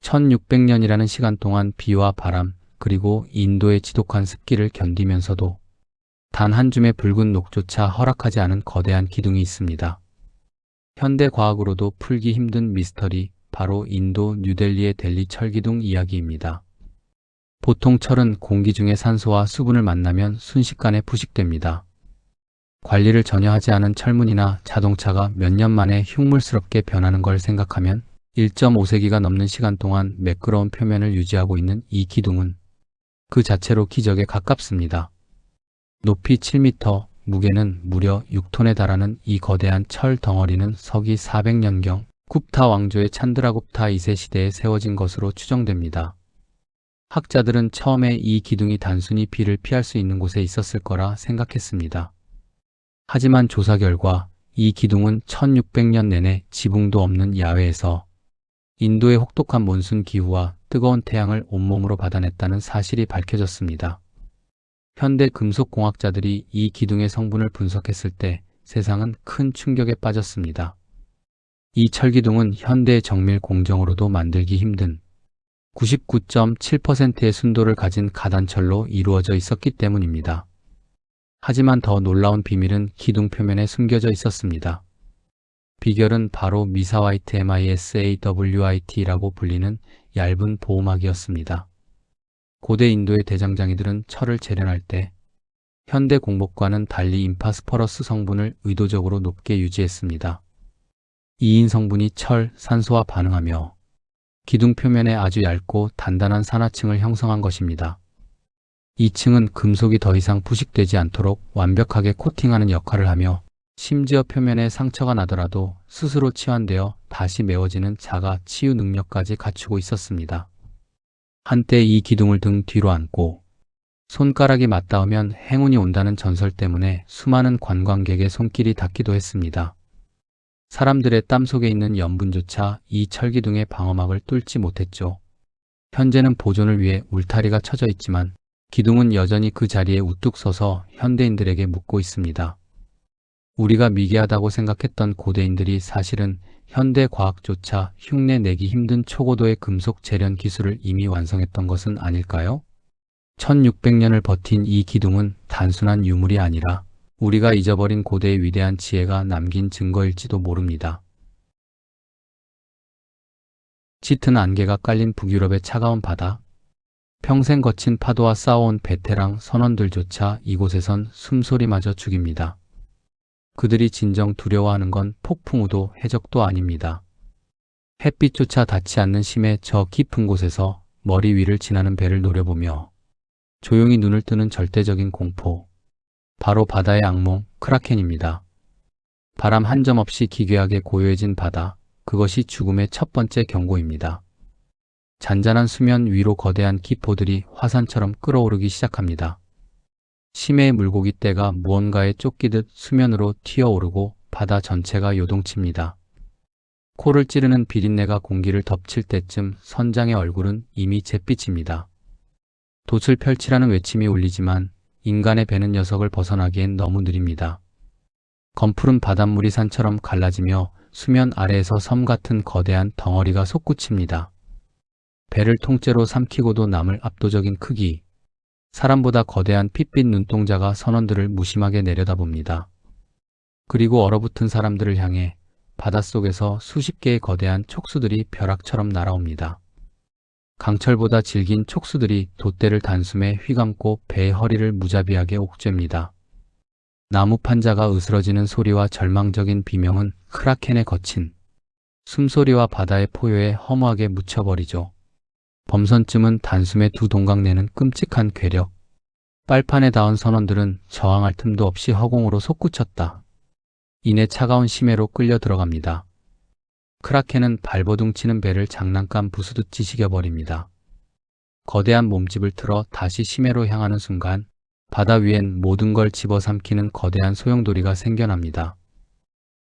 1600년이라는 시간 동안 비와 바람, 그리고 인도의 지독한 습기를 견디면서도 단 한 줌의 붉은 녹조차 허락하지 않은 거대한 기둥이 있습니다. 현대 과학으로도 풀기 힘든 미스터리, 바로 인도 뉴델리의 델리 철기둥 이야기입니다. 보통 철은 공기 중의 산소와 수분을 만나면 순식간에 부식됩니다. 관리를 전혀 하지 않은 철문이나 자동차가 몇 년 만에 흉물스럽게 변하는 걸 생각하면 1.5세기가 넘는 시간 동안 매끄러운 표면을 유지하고 있는 이 기둥은 그 자체로 기적에 가깝습니다. 높이 7m, 무게는 무려 6톤에 달하는 이 거대한 철 덩어리는 서기 400년경 굽타 왕조의 찬드라굽타 2세 시대에 세워진 것으로 추정됩니다. 학자들은 처음에 이 기둥이 단순히 비를 피할 수 있는 곳에 있었을 거라 생각했습니다. 하지만 조사 결과 이 기둥은 1600년 내내 지붕도 없는 야외에서 인도의 혹독한 몬순 기후와 뜨거운 태양을 온몸으로 받아냈다는 사실이 밝혀졌습니다. 현대 금속공학자들이 이 기둥의 성분을 분석했을 때 세상은 큰 충격에 빠졌습니다. 이 철기둥은 현대의 정밀 공정으로도 만들기 힘든 99.7%의 순도를 가진 가단철로 이루어져 있었기 때문입니다. 하지만 더 놀라운 비밀은 기둥 표면에 숨겨져 있었습니다. 비결은 바로 미사와이트 MISAWIT라고 불리는 얇은 보호막이었습니다. 고대 인도의 대장장이들은 철을 재련할 때 현대 공법과는 달리 임파스퍼러스 성분을 의도적으로 높게 유지했습니다. 이인 성분이 철, 산소와 반응하며 기둥 표면에 아주 얇고 단단한 산화층을 형성한 것입니다. 이 층은 금속이 더 이상 부식되지 않도록 완벽하게 코팅하는 역할을 하며 심지어 표면에 상처가 나더라도 스스로 치환되어 다시 메워지는 자가 치유 능력까지 갖추고 있었습니다. 한때 이 기둥을 등 뒤로 안고 손가락이 맞닿으면 행운이 온다는 전설 때문에 수많은 관광객의 손길이 닿기도 했습니다. 사람들의 땀 속에 있는 염분조차 이 철기둥의 방어막을 뚫지 못했죠. 현재는 보존을 위해 울타리가 쳐져 있지만 기둥은 여전히 그 자리에 우뚝 서서 현대인들에게 묻고 있습니다. 우리가 미개하다고 생각했던 고대인들이 사실은 현대 과학조차 흉내내기 힘든 초고도의 금속 재련 기술을 이미 완성했던 것은 아닐까요? 1600년을 버틴 이 기둥은 단순한 유물이 아니라 우리가 잊어버린 고대의 위대한 지혜가 남긴 증거일지도 모릅니다. 짙은 안개가 깔린 북유럽의 차가운 바다, 평생 거친 파도와 싸워온 베테랑 선원들조차 이곳에선 숨소리마저 죽입니다. 그들이 진정 두려워하는 건 폭풍우도 해적도 아닙니다. 햇빛조차 닿지 않는 심해 저 깊은 곳에서 머리 위를 지나는 배를 노려보며 조용히 눈을 뜨는 절대적인 공포, 바로 바다의 악몽 크라켄입니다. 바람 한 점 없이 기괴하게 고요해진 바다, 그것이 죽음의 첫 번째 경고입니다. 잔잔한 수면 위로 거대한 기포들이 화산처럼 끓어오르기 시작합니다. 심해의 물고기 떼가 무언가에 쫓기듯 수면으로 튀어오르고 바다 전체가 요동칩니다. 코를 찌르는 비린내가 공기를 덮칠 때쯤 선장의 얼굴은 이미 잿빛입니다. 돛을 펼치라는 외침이 울리지만 인간의 배는 녀석을 벗어나기엔 너무 느립니다. 검푸른 바닷물이 산처럼 갈라지며 수면 아래에서 섬 같은 거대한 덩어리가 솟구칩니다. 배를 통째로 삼키고도 남을 압도적인 크기, 사람보다 거대한 핏빛 눈동자가 선원들을 무심하게 내려다봅니다. 그리고 얼어붙은 사람들을 향해 바닷속에서 수십 개의 거대한 촉수들이 벼락처럼 날아옵니다. 강철보다 질긴 촉수들이 돛대를 단숨에 휘감고 배의 허리를 무자비하게 옥죄입니다. 나무 판자가 으스러지는 소리와 절망적인 비명은 크라켄의 거친 숨소리와 바다의 포효에 허무하게 묻혀버리죠. 범선쯤은 단숨에 두 동강 내는 끔찍한 괴력. 빨판에 닿은 선원들은 저항할 틈도 없이 허공으로 솟구쳤다. 이내 차가운 심해로 끌려 들어갑니다. 크라켄은 발버둥 치는 배를 장난감 부수듯 지식여버립니다. 거대한 몸집을 틀어 다시 심해로 향하는 순간 바다 위엔 모든 걸 집어삼키는 거대한 소용돌이가 생겨납니다.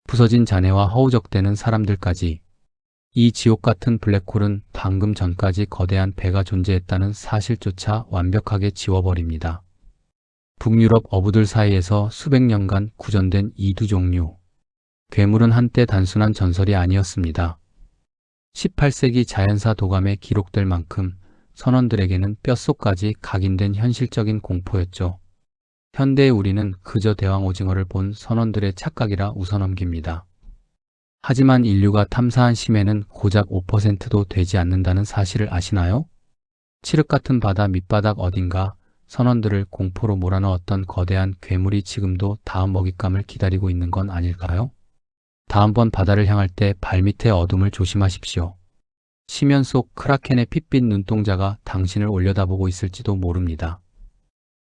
부서진 잔해와 허우적대는 사람들까지. 이 지옥 같은 블랙홀은 방금 전까지 거대한 배가 존재했다는 사실조차 완벽하게 지워버립니다. 북유럽 어부들 사이에서 수백 년간 구전된 이두 종류. 괴물은 한때 단순한 전설이 아니었습니다. 18세기 자연사 도감에 기록될 만큼 선원들에게는 뼛속까지 각인된 현실적인 공포였죠. 현대의 우리는 그저 대왕 오징어를 본 선원들의 착각이라 웃어넘깁니다. 하지만 인류가 탐사한 심해는 고작 5%도 되지 않는다는 사실을 아시나요? 칠흑 같은 바다 밑바닥 어딘가 선원들을 공포로 몰아넣었던 거대한 괴물이 지금도 다음 먹잇감을 기다리고 있는 건 아닐까요? 다음번 바다를 향할 때 발밑의 어둠을 조심하십시오. 심연 속 크라켄의 핏빛 눈동자가 당신을 올려다보고 있을지도 모릅니다.